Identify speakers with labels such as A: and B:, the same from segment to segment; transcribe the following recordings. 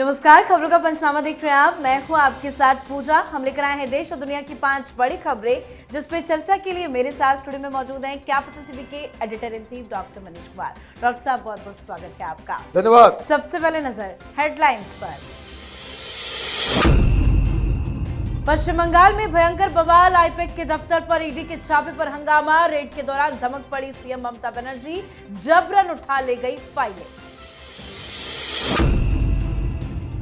A: नमस्कार, खबरों का पंचनामा देख रहे हैं आप। मैं हूं आपके साथ पूजा। हम लेकर आए हैं देश और दुनिया की 5 बड़ी खबरें, जिसपे चर्चा के लिए मेरे साथ स्टूडियो में मौजूद हैं कैपिटल टीवी के editor in chief doctor Manish Kumar. Doctor साहब, बहुत बहुत स्वागत है आपका।
B: धन्यवाद।
A: सबसे पहले नजर हेडलाइंस पर। पश्चिम बंगाल में भयंकर बवाल, आईपैक के दफ्तर पर ईडी के छापे पर हंगामा। रेड के दौरान धमक पड़ी सीएम ममता बनर्जी, जबरन उठा ले गई फाइलें।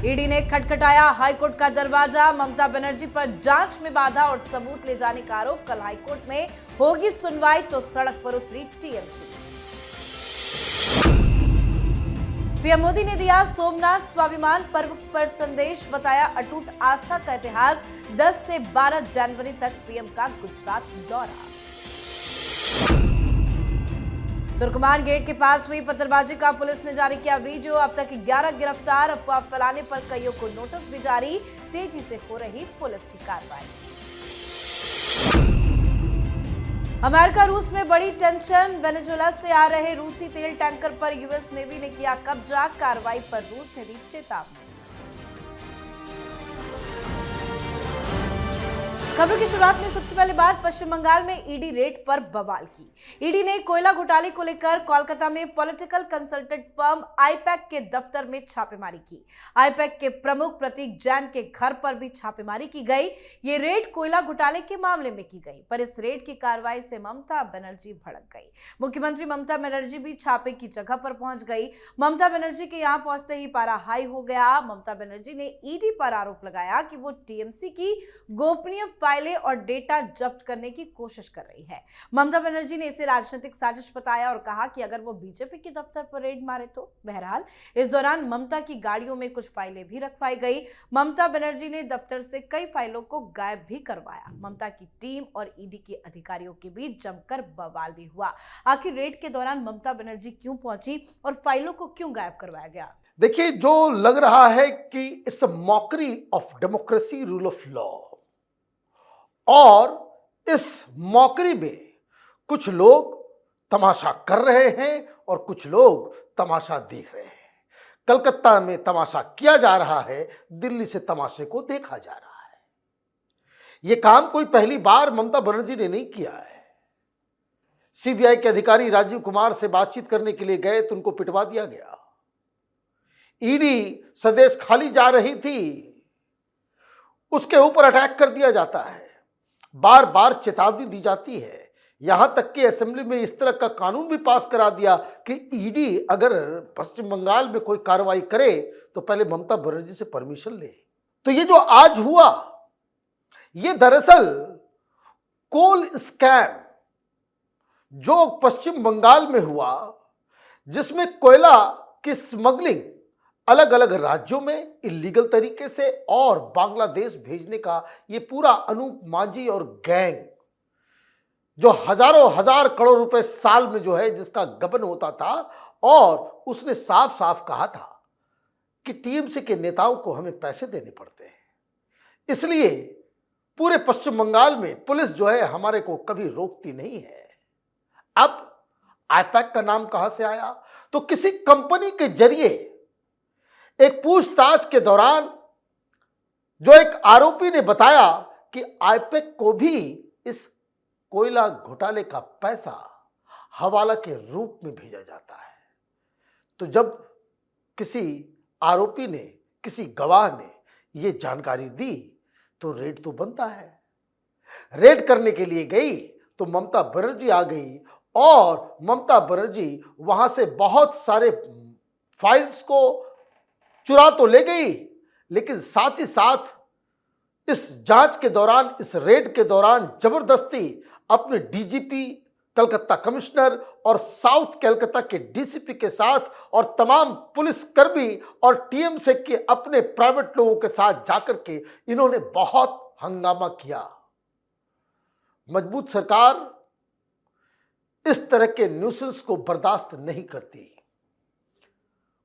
A: ईडी ने खटखटाया हाईकोर्ट का दरवाजा, ममता बनर्जी पर जांच में बाधा और सबूत ले जाने का आरोप। कल हाईकोर्ट में होगी सुनवाई तो सड़क पर उतरी टीएमसी। पीएम मोदी ने दिया सोमनाथ स्वाभिमान पर्व पर संदेश, बताया अटूट आस्था का इतिहास। 10 से 12 जनवरी तक पीएम का गुजरात दौरा। तुर्कमान गेट के पास हुई पत्थरबाजी का पुलिस ने जारी किया वीडियो। अब तक 11 गिरफ्तार, अफवाह फैलाने पर कईयों को नोटिस भी जारी। तेजी से हो रही पुलिस की कार्रवाई। अमेरिका रूस में बड़ी टेंशन, वेनेजुएला से आ रहे रूसी तेल टैंकर पर यूएस नेवी ने किया कब्जा। कार्रवाई पर रूस ने दी चेतावनी। खबरों की शुरुआत में सबसे पहले बात पश्चिम बंगाल में ईडी रेड पर बवाल की। ईडी ने कोयला घोटाले को लेकर कोलकाता में पॉलिटिकल कंसल्टेंट फर्म आईपैक के दफ्तर में छापेमारी की। आईपैक के प्रमुख प्रतीक जैन के घर पर भी छापेमारी की गई। ये रेड कोयला घोटाले के मामले में की गई, पर इस रेड की कार्रवाई से ममता बनर्जी भड़क गई। मुख्यमंत्री ममता बनर्जी भी छापे की जगह पर पहुंच गई। ममता बनर्जी के यहां पहुंचते ही पारा हाई हो गया। ममता बनर्जी ने ईडी पर आरोप लगाया कि वो टीएमसी की गोपनीय फाइलें और डेटा जब्त करने की कोशिश कर रही है। ममता बनर्जी ने इसे राजनीतिक साजिश बताया और कहा कि अगर वो बीजेपी के दफ्तर पर रेड मारे तो। बहरहाल इस दौरान ममता की गाड़ियों में कुछ फाइलें भी रखवाई गई। ममता बनर्जी ने दफ्तर से कई फाइलों को गायब भी करवाया। ममता की टीम और ईडी के अधिकारियों के बीच जमकर बवाल भी हुआ। आखिर रेड के दौरान ममता बनर्जी क्यों पहुंची और फाइलों को क्यों गायब करवाया गया?
B: देखिए, जो लग रहा है कि it's a mockery of democracy, rule of law, और इस मौकरी में कुछ लोग तमाशा कर रहे हैं और कुछ लोग तमाशा देख रहे हैं। कलकत्ता में तमाशा किया जा रहा है, दिल्ली से तमाशे को देखा जा रहा है। यह काम कोई पहली बार ममता बनर्जी ने नहीं किया है। सीबीआई के अधिकारी राजीव कुमार से बातचीत करने के लिए गए तो उनको पिटवा दिया गया। ईडी संदेश खाली जा रही थी, उसके ऊपर अटैक कर दिया जाता है। बार बार चेतावनी दी जाती है। यहां तक कि असेंबली में इस तरह का कानून भी पास करा दिया कि ईडी अगर पश्चिम बंगाल में कोई कार्रवाई करे तो पहले ममता बनर्जी से परमिशन ले। तो ये जो आज हुआ, ये दरअसल कोल स्कैम जो पश्चिम बंगाल में हुआ, जिसमें कोयला की स्मगलिंग अलग अलग राज्यों में इलीगल तरीके से और बांग्लादेश भेजने का ये पूरा अनूप मांझी और गैंग, जो हजारों हजार करोड़ रुपए साल में जो है जिसका गबन होता था, और उसने साफ साफ कहा था कि टीएमसी के नेताओं को हमें पैसे देने पड़ते हैं, इसलिए पूरे पश्चिम बंगाल में पुलिस जो है हमारे को कभी रोकती नहीं है। अब आईपैक का नाम कहां से आया? तो किसी कंपनी के जरिए एक पूछताछ के दौरान जो एक आरोपी ने बताया कि आईपैक को भी इस कोयला घोटाले का पैसा हवाला के रूप में भेजा जाता है। तो जब किसी आरोपी ने, किसी गवाह ने यह जानकारी दी तो रेड तो बनता है। रेड करने के लिए गई तो ममता बनर्जी आ गई और ममता बनर्जी वहां से बहुत सारे फाइल्स को चुरा तो ले गई, लेकिन साथ ही साथ इस जांच के दौरान, इस रेड के दौरान जबरदस्ती अपने डीजीपी, कलकत्ता कमिश्नर और साउथ कलकत्ता के डीसीपी के साथ और तमाम पुलिसकर्मी और टीएमसी के अपने प्राइवेट लोगों के साथ जाकर के इन्होंने बहुत हंगामा किया। मजबूत सरकार इस तरह के न्यूसेंस को बर्दाश्त नहीं करती।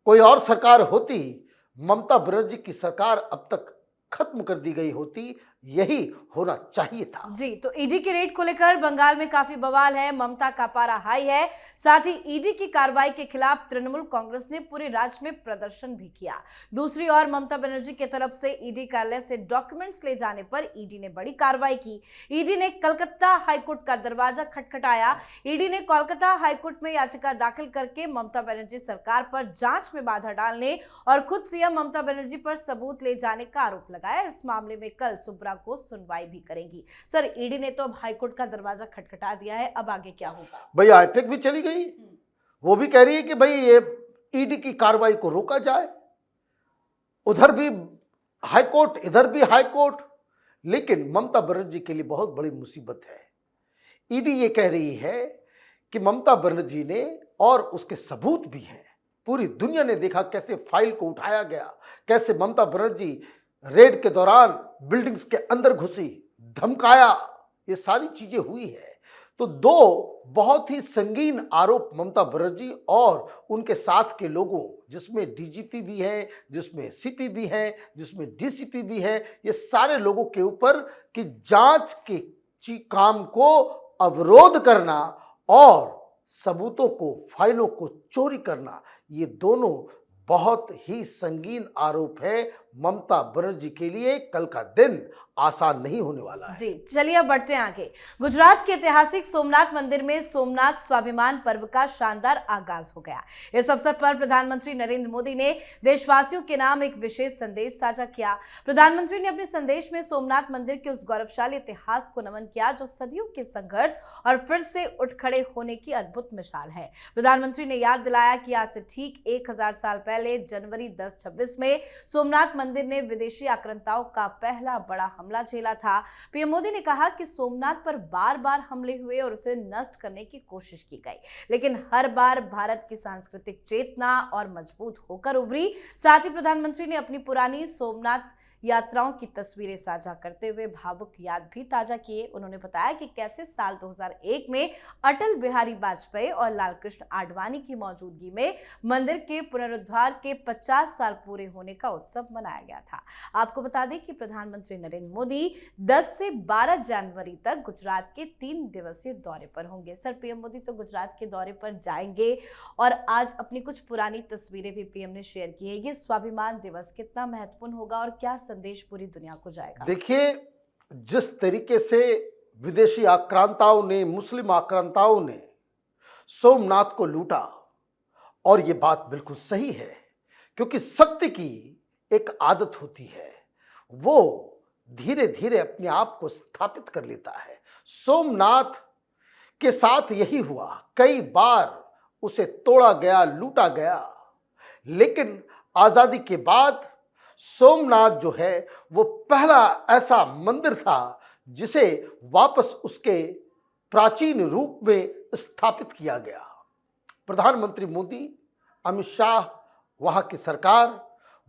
B: कोई और सरकार होती, ममता बनर्जी की सरकार अब तक खत्म कर दी गई होती, यही होना चाहिए था।
A: जी, तो ईडी के रेड को लेकर बंगाल में काफी बवाल है। ममता का पारा हाई है। साथ ही ईडी की कार्रवाई के खिलाफ तृणमूल कांग्रेस ने पूरे राज्य में प्रदर्शन भी किया। दूसरी ओर ममता बनर्जी की तरफ से ईडी कार्यालय से डॉक्यूमेंट्स ले जाने पर ईडी ने बड़ी कार्रवाई की। ईडी ने कलकत्ता हाईकोर्ट का दरवाजा खटखटाया। ईडी ने कोलकाता हाईकोर्ट में याचिका दाखिल करके ममता बनर्जी सरकार पर जांच में बाधा डालने और खुद सीएम ममता बनर्जी पर सबूत ले जाने का आरोप लगाया। इस मामले में कल सुब्रा को सुनवाई भी करेंगी। सर, ईडी ने तो अब हाईकोर्ट का दरवाजा खटखटा दिया है, अब आगे क्या होगा?
B: भाई आईपैक भी चली गई, वो भी कह रही है कि भाई ये ईडी की कार्रवाई को रोका जाए। उधर भी हाईकोर्ट, इधर भी हाईकोर्ट। लेकिन ममता बनर्जी के लिए बहुत बड़ी मुसीबत है। ईडी ये कह रही है कि ममता बनर्जी ने, और उसके सबूत भी हैं, पूरी दुनिया ने देखा कैसे फाइल को उठाया गया, कैसे ममता बनर्जी रेड के दौरान बिल्डिंग्स के अंदर घुसी, धमकाया, ये सारी चीजें हुई है। तो दो बहुत ही संगीन आरोप ममता बनर्जी और उनके साथ के लोगों, जिसमें डीजीपी भी हैं, जिसमें सीपी भी हैं, जिसमें डीसीपी भी हैं, ये सारे लोगों के ऊपर कि जांच के काम को अवरोध करना और सबूतों को, फाइलों को चोरी करना, ये दोनों बहुत ही संगीन आरोप है। ममता बनर्जी के लिए कल का दिन आसान नहीं होने वाला है।
A: जी, चलिए अब बढ़ते हैं आगे। गुजरात के ऐतिहासिक सोमनाथ मंदिर में सोमनाथ स्वाभिमान पर्व का शानदार आगाज हो गया। इस अवसर पर प्रधानमंत्री नरेंद्र मोदी ने देशवासियों के नाम एक विशेष संदेश साझा किया। प्रधानमंत्री ने अपने संदेश में सोमनाथ मंदिर के उस गौरवशाली इतिहास को नमन किया जो सदियों के संघर्ष और फिर से उठ खड़े होने की अद्भुत मिसाल है। प्रधानमंत्री ने याद दिलाया कि आज से ठीक 1000 साल पहले जनवरी 10-26 में सोमनाथ मंदिर ने विदेशी आक्रांताओं का पहला बड़ा हमला झेला था। पीएम मोदी ने कहा कि सोमनाथ पर बार बार हमले हुए और उसे नष्ट करने की कोशिश की गई, लेकिन हर बार भारत की सांस्कृतिक चेतना और मजबूत होकर उभरी। साथ ही प्रधानमंत्री ने अपनी पुरानी सोमनाथ यात्राओं की तस्वीरें साझा करते हुए भावुक याद भी ताजा किए। उन्होंने बताया कि कैसे साल 2001 में अटल बिहारी वाजपेयी और लालकृष्ण आडवाणी की मौजूदगी में मंदिर के पुनरुद्धार के 50 साल पूरे होने का उत्सव मनाया गया था। आपको बता दें कि प्रधानमंत्री नरेंद्र मोदी 10 से 12 जनवरी तक गुजरात के 3 दिवसीय दौरे पर होंगे। सर, पीएम मोदी तो गुजरात के दौरे पर जाएंगे और आज अपनी कुछ पुरानी तस्वीरें भी पीएम ने शेयर की है। ये स्वाभिमान दिवस कितना महत्वपूर्ण होगा और क्या संदेश पूरी दुनिया को जाएगा?
B: देखिए, जिस तरीके से विदेशी आक्रांताओं ने, मुस्लिम आक्रांताओं ने सोमनाथ को लूटा, और ये बात बिल्कुल सही है, क्योंकि सत्य की एक आदत होती है, वो धीरे धीरे अपने आप को स्थापित कर लेता है। सोमनाथ के साथ यही हुआ, कई बार उसे तोड़ा गया, लूटा गया, लेकिन आजादी के बाद सोमनाथ जो है वो पहला ऐसा मंदिर था जिसे वापस उसके प्राचीन रूप में स्थापित किया गया। प्रधानमंत्री मोदी, अमित शाह, वहां की सरकार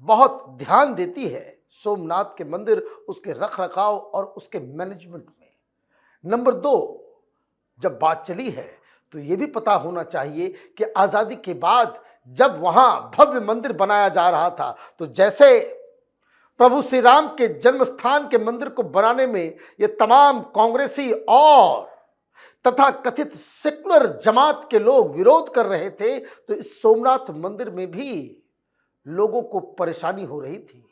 B: बहुत ध्यान देती है सोमनाथ के मंदिर, उसके रखरखाव और उसके मैनेजमेंट में। नंबर 2, जब बात चली है तो ये भी पता होना चाहिए कि आजादी के बाद जब वहां भव्य मंदिर बनाया जा रहा था, तो जैसे प्रभु श्री राम के जन्म स्थान के मंदिर को बनाने में ये तमाम कांग्रेसी और तथा कथित सेकुलर जमात के लोग विरोध कर रहे थे, तो इस सोमनाथ मंदिर में भी लोगों को परेशानी हो रही थी।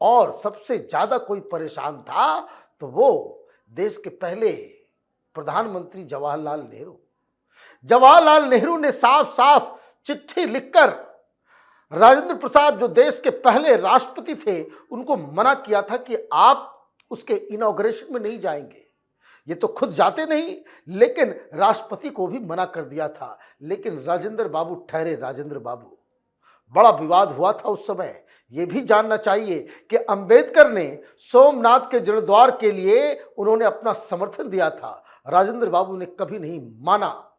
B: और सबसे ज्यादा कोई परेशान था तो वो देश के पहले प्रधानमंत्री जवाहरलाल नेहरू ने साफ साफ चिट्ठी लिखकर राजेंद्र प्रसाद, जो देश के पहले राष्ट्रपति थे, उनको मना किया था कि आप उसके इनॉग्रेशन में नहीं जाएंगे। ये तो खुद जाते नहीं, लेकिन राष्ट्रपति को भी मना कर दिया था। लेकिन राजेंद्र बाबू ठहरे राजेंद्र बाबू। बड़ा विवाद हुआ था उस समय। ये भी जानना चाहिए कि अंबेडकर ने सोमनाथ के जीर्णोद्धार के लिए उन्होंने अपना समर्थन दिया था, राजेंद्र बाबू ने कभी नहीं माना,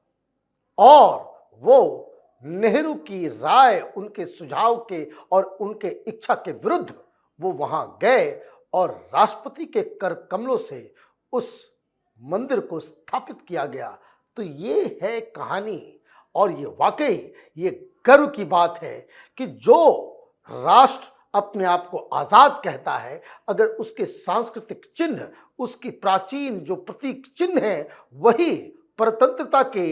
B: और वो नेहरू की राय, उनके सुझाव के और उनके इच्छा के विरुद्ध वो वहां गए और राष्ट्रपति के कर कमलों से उस मंदिर को स्थापित किया गया। तो ये है कहानी, और ये वाकई ये गर्व की बात है कि जो राष्ट्र अपने आप को आजाद कहता है, अगर उसके सांस्कृतिक चिन्ह, उसकी प्राचीन जो प्रतीक चिन्ह है वही परतंत्रता के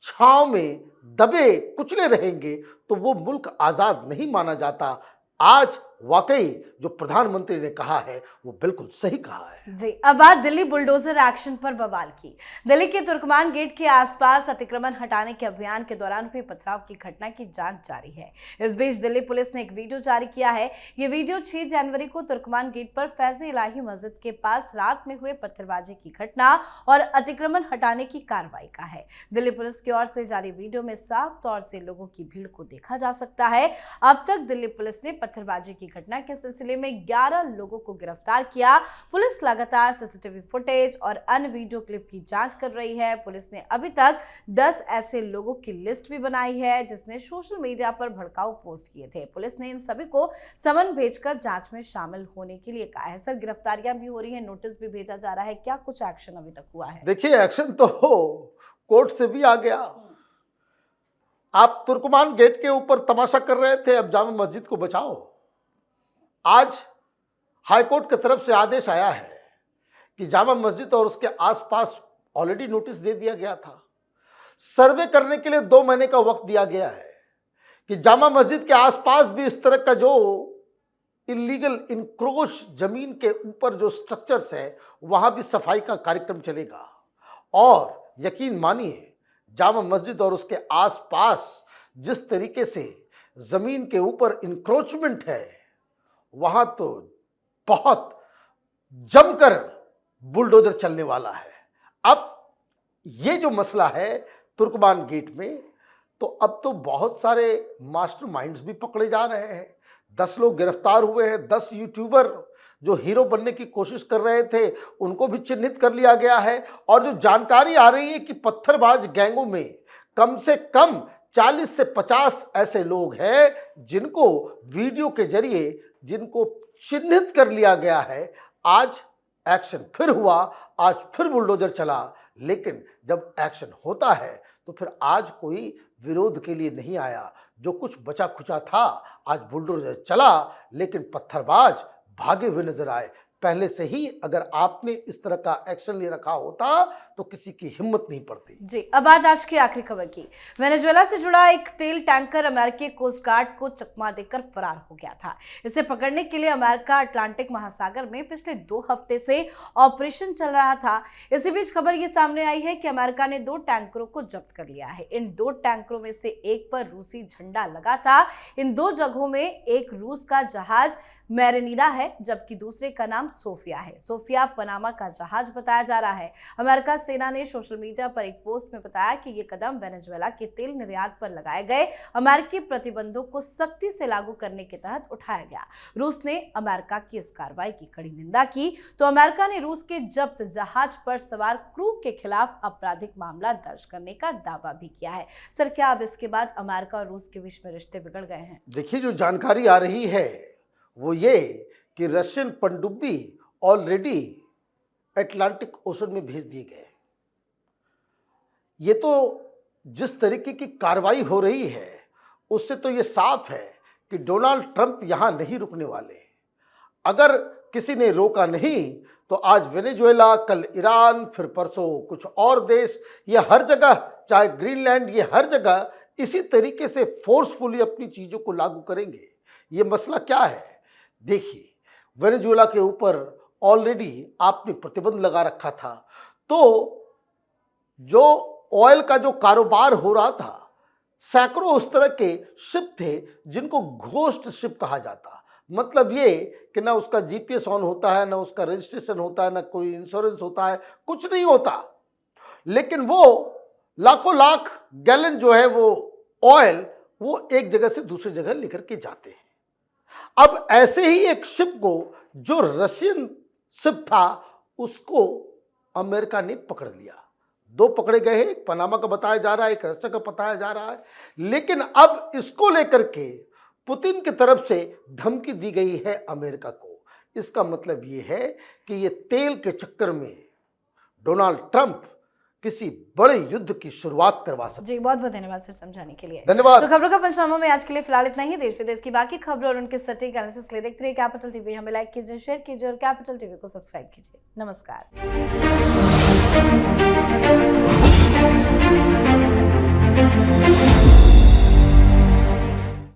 B: छांव में दबे कुचले रहेंगे, तो वो मुल्क आजाद नहीं माना जाता। आज वाकई जो प्रधानमंत्री ने कहा है वो बिल्कुल सही कहा है।
A: जी, अब बात दिल्ली बुलडोजर एक्शन पर बवाल की। दिल्ली के तुर्कमान गेट के आसपास अतिक्रमण हटाने के अभियान के दौरान हुए पथराव की घटना की जांच जारी है। इस बीच दिल्ली पुलिस ने एक वीडियो जारी किया है। ये वीडियो 6 जनवरी को तुर्कमान गेट पर फैज इलाही मस्जिद के पास रात में हुए पत्थरबाजी की घटना और अतिक्रमण हटाने की कार्रवाई का है। दिल्ली पुलिस की ओर से जारी वीडियो में साफ तौर से लोगों की भीड़ को देखा जा सकता है। अब तक दिल्ली पुलिस ने पत्थरबाजी की घटना के सिलसिले में 11 लोगों को गिरफ्तार किया। पुलिस लगातार सीसीटीवी फुटेज और अन्य वीडियो क्लिप की जांच कर रही है। पुलिस ने अभी तक 10 ऐसे लोगों की लिस्ट भी बनाई है जिसने सोशल मीडिया पर भड़काऊ पोस्ट किए थे। पुलिस ने इन सभी को समन भेजकर जांच में शामिल होने के लिए कहा है। सर, गिरफ्तारियां भी हो रही है, नोटिस भी भेजा जा रहा है, क्या कुछ एक्शन अभी तक हुआ है?
B: देखिए, एक्शन तो कोर्ट से भी आ गया। आप तुर्कमान गेट के ऊपर तमाशा कर रहे थे, अब जामा मस्जिद को बचाओ। आज हाईकोर्ट की तरफ से आदेश आया है कि जामा मस्जिद और उसके आसपास ऑलरेडी नोटिस दे दिया गया था। सर्वे करने के लिए 2 महीने का वक्त दिया गया है कि जामा मस्जिद के आसपास भी इस तरह का जो इलीगल इंक्रोच जमीन के ऊपर जो स्ट्रक्चर्स हैं वहां भी सफाई का कार्यक्रम चलेगा। और यकीन मानिए, जामा मस्जिद और उसके आसपास जिस तरीके से जमीन के ऊपर इंक्रोचमेंट है, वहां तो बहुत जमकर बुलडोजर चलने वाला है। अब ये जो मसला है तुर्कमान गेट में, तो अब तो बहुत सारे मास्टरमाइंड्स भी पकड़े जा रहे हैं। 10 लोग गिरफ्तार हुए हैं। 10 यूट्यूबर जो हीरो बनने की कोशिश कर रहे थे उनको भी चिन्हित कर लिया गया है। और जो जानकारी आ रही है कि पत्थरबाज गैंगों में कम से कम 40 से 50 ऐसे लोग हैं जिनको वीडियो के जरिए जिनको चिन्हित कर लिया गया है। आज एक्शन फिर हुआ, आज फिर बुलडोजर चला। लेकिन जब एक्शन होता है तो फिर आज कोई विरोध के लिए नहीं आया। जो कुछ बचा खुचा था, आज बुलडोजर चला, लेकिन पत्थरबाज भागे हुए नजर आए। पहले से ही अगर आपने इस तरह का एक्शन ले रखा होता तो किसी की हिम्मत नहीं पड़ती।
A: जी, अब बात आज की आखिरी खबर की। वेनेजुएला से जुड़ा एक तेल टैंकर अमेरिकी कोस्ट गार्ड को चकमा देकर फरार हो गया था। इसे पकड़ने के लिए अमेरिका अटलांटिक महासागर में पिछले 2 हफ्ते से ऑपरेशन चल रहा था। इसी बीच खबर ये सामने आई है कि अमेरिका ने 2 टैंकरों को जब्त कर लिया है। इन 2 टैंकरों में से एक पर रूसी झंडा लगा था। इन 2 जगहों में एक रूस का जहाज मैरिनीरा है जबकि दूसरे का नाम सोफिया है। सोफिया पनामा का जहाज बताया जा रहा है। अमेरिका सेना ने सोशल मीडिया पर एक पोस्ट में बताया कि ये कदम वेनेजुएला के तेल निर्यात पर लगाए गए अमेरिकी प्रतिबंधों को सख्ती से लागू करने के तहत उठाया गया। रूस ने अमेरिका की इस कार्रवाई की कड़ी निंदा की तो अमेरिका ने रूस के जब्त जहाज पर सवार क्रू के खिलाफ आपराधिक मामला दर्ज करने का दावा भी किया है। सर, क्या अब इसके बाद अमेरिका और रूस के बीच में रिश्ते बिगड़ गए हैं?
B: देखिए, जो जानकारी आ रही है वो ये कि रशियन पनडुब्बी ऑलरेडी अटलांटिक ओशन में भेज दिए गए। ये तो जिस तरीके की कार्रवाई हो रही है उससे तो ये साफ है कि डोनाल्ड ट्रंप यहां नहीं रुकने वाले। अगर किसी ने रोका नहीं तो आज वेनेजुएला, कल ईरान, फिर परसों कुछ और देश, ये हर जगह, चाहे ग्रीनलैंड, ये हर जगह इसी तरीके से फोर्सफुली अपनी चीज़ों को लागू करेंगे। ये मसला क्या है? देखिए, वेनेजुएला के ऊपर ऑलरेडी आपने प्रतिबंध लगा रखा था, तो जो ऑयल का जो कारोबार हो रहा था, सैकड़ों उस तरह के शिप थे जिनको घोस्ट शिप कहा जाता। मतलब ये कि ना उसका जीपीएस ऑन होता है, ना उसका रजिस्ट्रेशन होता है, ना कोई इंश्योरेंस होता है, कुछ नहीं होता, लेकिन वो लाखों लाख गैलन जो है वो ऑयल वो एक जगह से दूसरी जगह लेकर के जाते हैं। अब ऐसे ही एक शिप को, जो रशियन शिप था, उसको अमेरिका ने पकड़ लिया। 2 पकड़े गए हैं, एक पनामा का बताया जा रहा है, एक रशिया का बताया जा रहा है। लेकिन अब इसको लेकर के पुतिन की तरफ से धमकी दी गई है अमेरिका को। इसका मतलब ये है कि ये तेल के चक्कर में डोनाल्ड ट्रंप किसी बड़े युद्ध की शुरुआत करवा सकते।
A: जी, बहुत बहुत धन्यवाद सर समझाने के लिए।
B: धन्यवाद।
A: तो खबरों का पंचनामा में आज के लिए फिलहाल इतना ही। देश विदेश की बाकी खबरों और उनके सटीक एनालिसिस के लिए देखते रहिए कैपिटल टीवी। हमें लाइक कीजिए, शेयर कीजिए और कैपिटल टीवी को सब्सक्राइब कीजिए। नमस्कार।